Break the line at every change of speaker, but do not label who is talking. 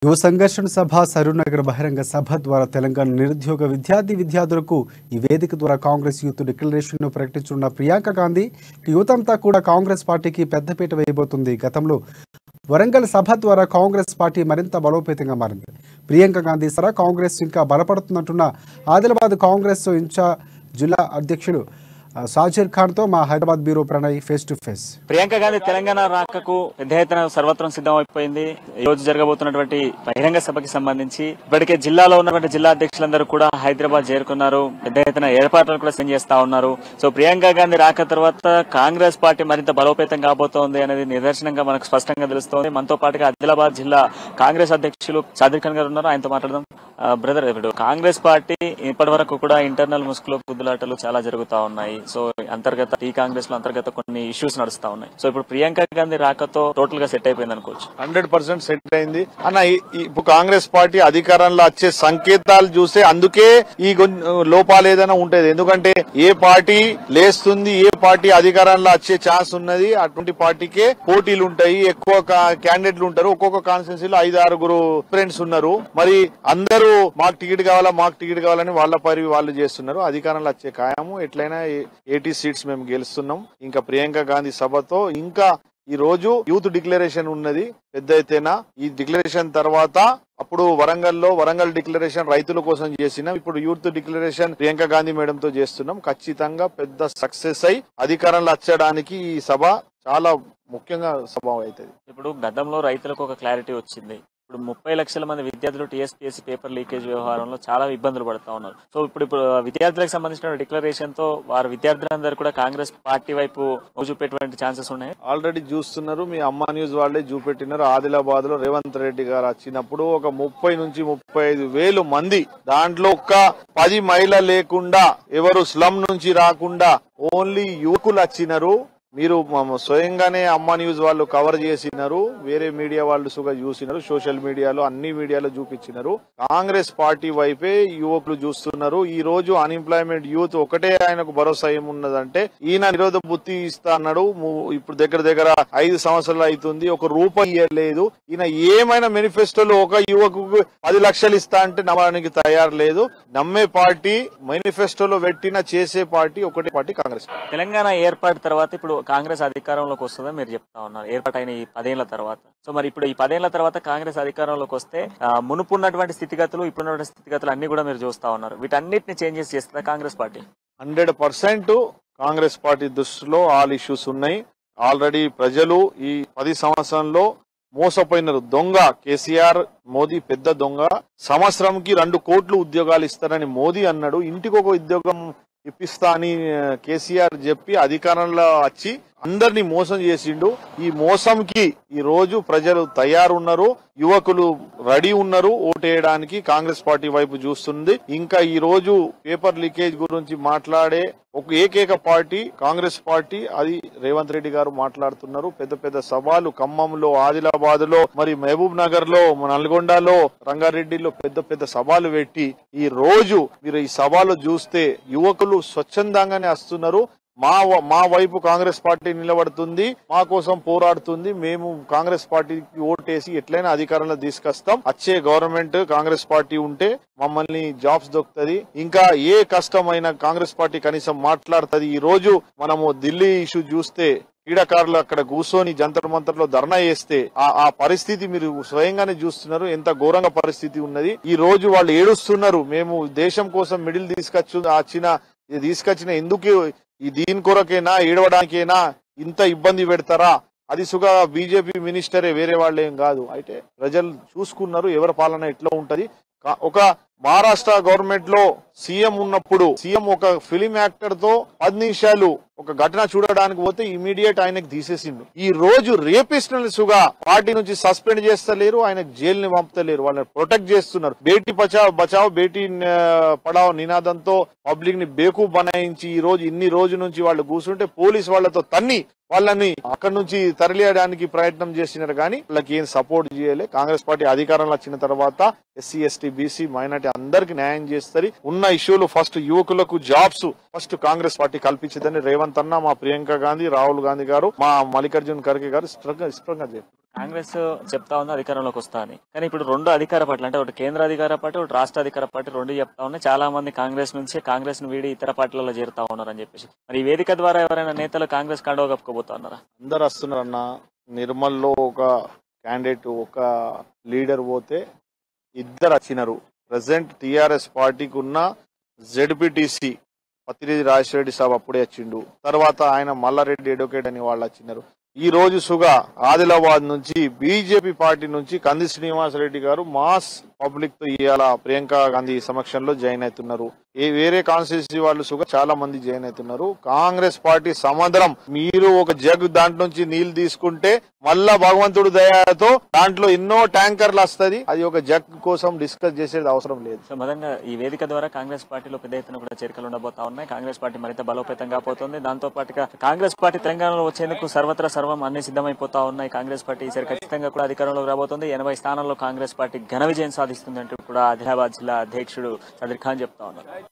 యువ సంఘర్షణ సభ సరూనగర్ బహిరంగ సభ ద్వారా తెలంగాణ నిరుద్యోగ విద్యార్థులకు ఈ వేదిక ద్వారా కాంగ్రెస్ యూత్ డిక్లరేషన్ ను ప్రకటించనున్న ప్రియాంక గాంధీ యువతంతా కూడా కాంగ్రెస్ పార్టీకి పెద్దపీట వేయబోతుంది. గతంలో వరంగల్ సభ ద్వారా కాంగ్రెస్ పార్టీ మరింత బలోపేతంగా మారింది. ప్రియాంక గాంధీ సరా కాంగ్రెస్ ఇంకా బలపడుతున్నట్టున్న ఆదిలాబాద్ కాంగ్రెస్ ఇన్ఛార్జ్ జిల్లా అధ్యక్షుడు సాజిర్ ఖాన్ తో మా Hyderabad bureau Pranay face to face.
Priyanka Gandhi Telangana రాకకు పెద్ద ఎత్తున సర్వత్రం సిద్ధమైపోయింది. ఈ రోజు జరగబోతున్నటువంటి బహిరంగ సభకి సంబంధించి ఇప్పటికే జిల్లాలో ఉన్నటువంటి జిల్లా అధ్యక్షులందరూ కూడా హైదరాబాద్ చేరుకున్నారు. పెద్ద ఎత్తున ఏర్పాట్లు కూడా చేస్తా ఉన్నారు. సో ప్రియాంక గాంధీ రాక తర్వాత కాంగ్రెస్ పార్టీ మరింత బలోపేతం కాబోతోంది అనేది నిదర్శనంగా మనకు స్పష్టంగా తెలుస్తోంది. మనతో పాటుగా ఆదిలాబాద్ జిల్లా కాంగ్రెస్ అధ్యక్షులు సాజిర్ ఖాన్ గారు ఉన్నారు. ఆయనతో మాట్లాడదాం. బ్రదర్, ఇప్పుడు కాంగ్రెస్ పార్టీ ఇప్పటి వరకు కూడా ఇంటర్నల్ ముసుగులో కుద్దులాటలు చాలా జరుగుతా ఉన్నాయి. సో అంతర్గత కాంగ్రెస్ లో అంతర్గత కొన్ని ఇష్యూస్ నడుస్తా ఉన్నాయి. సో ఇప్పుడు ప్రియాంక గాంధీ రాకతో టోటల్ గా సెట్ అయిపోయింది అనుకోవచ్చు.
100% సెట్ అయింది అన్న. ఇప్పుడు కాంగ్రెస్ పార్టీ అధికారంలో వచ్చే సంకేతాలు చూస్తే అందుకే ఈ లోపాలు ఏదైనా ఉంటది. ఎందుకంటే ఏ పార్టీ లేస్తుంది, ఏ పార్టీ అధికారంలో వచ్చే ఛాన్స్ ఉన్నది, అటువంటి పార్టీకే పోటీలు ఉంటాయి, ఎక్కువ క్యాండిడేట్లు ఉంటారు. ఒక్కొక్క కాన్స్టిట్యున్సీలో 5-6 ఫ్రెండ్స్ ఉన్నారు. మరి అందరూ మాకు టికెట్ కావాలని వాళ్ళ పరి వాళ్ళు చేస్తున్నారు. అధికారంలో వచ్చే ఖాయము. ఎట్లయినా 80 సీట్స్ మేము గెలుస్తున్నాం. ఇంకా ప్రియాంక గాంధీ సభతో ఇంకా ఈ రోజు యూత్ డిక్లరేషన్ ఉన్నది పెద్ద ఎత్తున. ఈ డిక్లరేషన్ తర్వాత అప్పుడు వరంగల్ డిక్లరేషన్ రైతుల కోసం చేసినాం. ఇప్పుడు youth declaration Priyanka Gandhi madam తో చేస్తున్నాం. ఖచ్చితంగా పెద్ద సక్సెస్ అయి అధికారంలో వచ్చడానికి ఈ సభ చాలా ముఖ్యంగా సభ అవుతుంది.
ఇప్పుడు గతంలో రైతులకు ఒక క్లారిటీ వచ్చింది. ఇప్పుడు 30 లక్షల మంది విద్యార్థులు టీఎస్పీఎస్సీ పేపర్ లీకేజ్ వ్యవహారంలో చాలా ఇబ్బందులు పడుతూ ఉన్నారు. సో ఇప్పుడు విద్యార్థులకు సంబంధించిన డిక్లరేషన్ తో వారు విద్యార్థులందరూ కూడా కాంగ్రెస్ పార్టీ వైపు చూపేటువంటి ఛాన్సెస్ ఉన్నాయి.
ఆల్రెడీ చూస్తున్నారు. మీ అమ్మా న్యూస్ వాళ్ళే చూపెట్టినారు. ఆదిలాబాద్ లో రేవంత్ రెడ్డి గారు వచ్చినప్పుడు ఒక 30 నుంచి 35 వేలు మంది, దాంట్లో ఒక్క 10 మహిళలు లేకుండా, ఎవరు స్లమ్ నుంచి రాకుండా ఓన్లీ యువకులు వచ్చినారు. మీరు స్వయంగానే అమ్మా న్యూస్ వాళ్ళు కవర్ చేసినారు. వేరే మీడియా వాళ్ళు సుగా చూసినారు. సోషల్ మీడియాలో అన్ని మీడియాలో చూపించినారు. కాంగ్రెస్ పార్టీ వైపే యువకులు చూస్తున్నారు. ఈ రోజు అన్ఎంప్లాయ్మెంట్ యూత్ ఒకటే ఆయనకు భరోసా ఏమున్నదంటే, ఈయన నిరోధ బుద్ధి ఇస్తా అన్నాడు. ఇప్పుడు దగ్గర 5 సంవత్సరాలు అవుతుంది, ఒక రూపాయి ఇవ్వలేదు. ఈయన ఏమైనా మేనిఫెస్టోలో ఒక యువకుకు 10 లక్షలు ఇస్తా అంటే నమ్మడానికి తయారు లేదు. నమ్మే పార్టీ, మేనిఫెస్టోలో పెట్టిన చేసే పార్టీ ఒకటే పార్టీ కాంగ్రెస్.
తెలంగాణ ఏర్పాటు తర్వాత ఇప్పుడు కాంగ్రెస్ అధికారంలోకి వస్తుందని మీరు చెప్తా ఉన్నారు. ఏర్పాటైన ఈ 10 ఏళ్ల తర్వాత. సో మరి ఇప్పుడు ఈ 10 ఏళ్ల తర్వాత కాంగ్రెస్ అధికారంలోకి వస్తే మునుపున్నటువంటి స్థితిగతులు, ఇప్పుడున్నటువంటి స్థితిగతులు అన్ని కూడా మీరు చూస్తా ఉన్నారు. వీటన్నిటిని చేంజెస్ చేస్తుందా కాంగ్రెస్ పార్టీ?
100% కాంగ్రెస్ పార్టీ దృష్టిలో ఆల్ ఇష్యూస్ ఉన్నాయి. ఆల్రెడీ ప్రజలు ఈ 10 సంవత్సరంలో మోసపోయినారు. దొంగ కేసీఆర్, మోదీ పెద్ద దొంగ. సంవత్సరంకి 2 కోట్లు ఉద్యోగాలు ఇస్తారని మోదీ అన్నాడు. ఇంటికి ఒక ఉద్యోగం ఇప్పిస్తా అని కేసీఆర్ చెప్పి అధికారంలో వచ్చి అందరినీ మోసం చేసిండు. ఈ మోసంకి ఈ రోజు ప్రజలు తయారున్నారు, యువకులు రెడీ ఉన్నారు ఓటేయడానికి. కాంగ్రెస్ పార్టీ వైపు చూస్తుంది. ఇంకా ఈ రోజు పేపర్ లీకేజ్ గురించి మాట్లాడే ఒక ఏకైక పార్టీ కాంగ్రెస్ పార్టీ. అది రేవంత్ రెడ్డి గారు మాట్లాడుతున్నారు. పెద్ద సభలు ఖమ్మంలో, ఆదిలాబాద్ లో, మరి మహబూబ్ నగర్ లో, నల్గొండలో, రంగారెడ్డిలో పెద్ద సభలు పెట్టి ఈ రోజు మీరు ఈ సభలు చూస్తే యువకులు స్వచ్ఛందంగానే వస్తున్నారు. మా వైపు కాంగ్రెస్ పార్టీ నిలబడుతుంది, మా కోసం పోరాడుతుంది. మేము కాంగ్రెస్ పార్టీకి ఓటేసి ఎట్లయినా అధికారంలో తీసుకొస్తాం. వచ్చే గవర్నమెంట్ కాంగ్రెస్ పార్టీ ఉంటే మమ్మల్ని జాబ్స్ దొరుకుతుంది. ఇంకా ఏ కష్టమైనా కాంగ్రెస్ పార్టీ కనీసం మాట్లాడుతుంది. ఈ రోజు మనము ఢిల్లీ ఇష్యూ చూస్తే క్రీడాకారులు అక్కడ కూర్చొని జంతర్ మంతర్ లో ధర్నా చేస్తే ఆ పరిస్థితి మీరు స్వయంగానే చూస్తున్నారు. ఎంత ఘోరంగా పరిస్థితి ఉన్నది. ఈ రోజు వాళ్ళు ఏడుస్తున్నారు. మేము దేశం కోసం మిడిల్ తీసుకొచ్చిన ఎందుకు దీని కొరకేనా, ఏడవడానికేనా ఇంత ఇబ్బంది పెడతారా? అది సుగా బీజేపీ మినిస్టరే, వేరే వాళ్ళేం కాదు. అయితే ప్రజలు చూసుకున్నారు ఎవరి పాలన ఎట్లా ఉంటది. ఒక మహారాష్ట్ర గవర్నమెంట్ లో సీఎం ఉన్నప్పుడు సీఎం ఒక ఫిలిం యాక్టర్ తో 10 నిమిషాలు ఒక ఘటన చూడడానికి పోతే ఇమీడియట్ ఆయనకు తీసేసిండు. ఈ రోజు రేపిస్టులుగా పార్టీ నుంచి సస్పెండ్ చేస్తలేరు, ఆయనకు జైలుని పంపుతలేరు, వాళ్ళని ప్రొటెక్ట్ చేస్తున్నారు. బేటీ బచావ్ బేటీ పడావ్ నినాదంతో పబ్లిక్ ని బేకు బనాయించి ఈ రోజు ఇన్ని రోజు నుంచి వాళ్ళు కూర్చుంటే పోలీస్ వాళ్లతో తన్ని వాళ్ళని అక్కడి నుంచి తరలియడానికి ప్రయత్నం చేసినారు. కానీ వాళ్ళకి ఏం సపోర్ట్ చేయలే. కాంగ్రెస్ పార్టీ అధికారంలో వచ్చిన తర్వాత ఎస్సీ, ఎస్టీ, బీసీ, మైనార్టీ అందరికి న్యాయం చేస్తుంది. ఉన్న ఇష్యూలు ఫస్ట్ యువకులకు జాబ్స్ ఫస్ట్ కాంగ్రెస్ పార్టీ కల్పించిందని రేవంత్ అన్న, మా ప్రియాంక గాంధీ, రాహుల్ గాంధీ గారు, మా మల్లికార్జున్ ఖర్గే గారు స్పష్టంగా చెప్పారు.
కాంగ్రెస్ చెప్తా ఉంది అధికారంలోకి వస్తా అని, కానీ ఇప్పుడు రెండు అధికార పార్టీలు అంటే ఒకటి కేంద్ర అధికార పార్టీ, ఒకటి రాష్ట్ర అధికార పార్టీ రెండు చెప్తా ఉన్నాయి. చాలా మంది కాంగ్రెస్ నుంచి కాంగ్రెస్ ను వీడి ఇతర పార్టీలలో చేరుతా ఉన్నారని చెప్పేసి, మరి ఈ వేదిక ద్వారా ఎవరైనా నేతలు కాంగ్రెస్ కండవ కప్పుకోబోతా ఉన్నారా?
అందరు వస్తున్నారన్న. నిర్మల్లో ఒక క్యాండిడేట్, ఒక లీడర్ పోతే ఇద్దరు వచ్చినారు. ప్రెసెంట్ టిఆర్ఎస్ పార్టీకి ఉన్న జెడ్పీటీసీ పతిరెడ్డి రాజశేఖర సాబ్ అప్పుడే వచ్చిండు. తర్వాత ఆయన మల్లారెడ్డి అడ్వకేట్ అని వాళ్ళు వచ్చినారు. ఈ రోజు సుగా ఆదిలాబాద్ నుంచి బీజేపీ పార్టీ నుంచి కంది శ్రీనివాసరెడ్డి గారు మాస్ పబ్లిక్ తో ఇవాళ ప్రియాంక గాంధీ సమక్షంలో జాయిన్ అవుతున్నారు. వేరే కాన్స్టిట్యూన్సీ వాళ్ళు సుగా చాలా మంది జాయిన్ అవుతున్నారు. కాంగ్రెస్ పార్టీ సముద్రం, మీరు ఒక జగ్ దాంట్లో నుంచి నీళ్లు తీసుకుంటే మళ్ళా భగవంతుడు దయతో దాంట్లో ఎన్నో ట్యాంకర్లు వస్తుంది. అది ఒక జగ్ కోసం డిస్కస్ చేసేది అవసరం లేదు.
సో మొదలంగా ఈ వేదిక ద్వారా కాంగ్రెస్ పార్టీలో పెద్ద ఎత్తున కూడా చేరికలు ఉండబోతా ఉన్నాయి. కాంగ్రెస్ పార్టీ మరింత బలోపేతం కాబోతోంది. దాంతో పాటుగా కాంగ్రెస్ పార్టీ తెలంగాణలో వచ్చేందుకు సర్వత్రా సర్వం అన్ని సిద్ధమైపోతా ఉన్నాయి. కాంగ్రెస్ పార్టీ ఈసారి ఖచ్చితంగా కూడా అధికారంలోకి రాబోతుంది. 80 స్థానాల్లో కాంగ్రెస్ పార్టీ ఘన విజయం సాధిస్తుందంటూ కూడా ఆదిలాబాద్ జిల్లా అధ్యక్షుడు సదర్ ఖాన్ చెప్తా ఉన్నారు.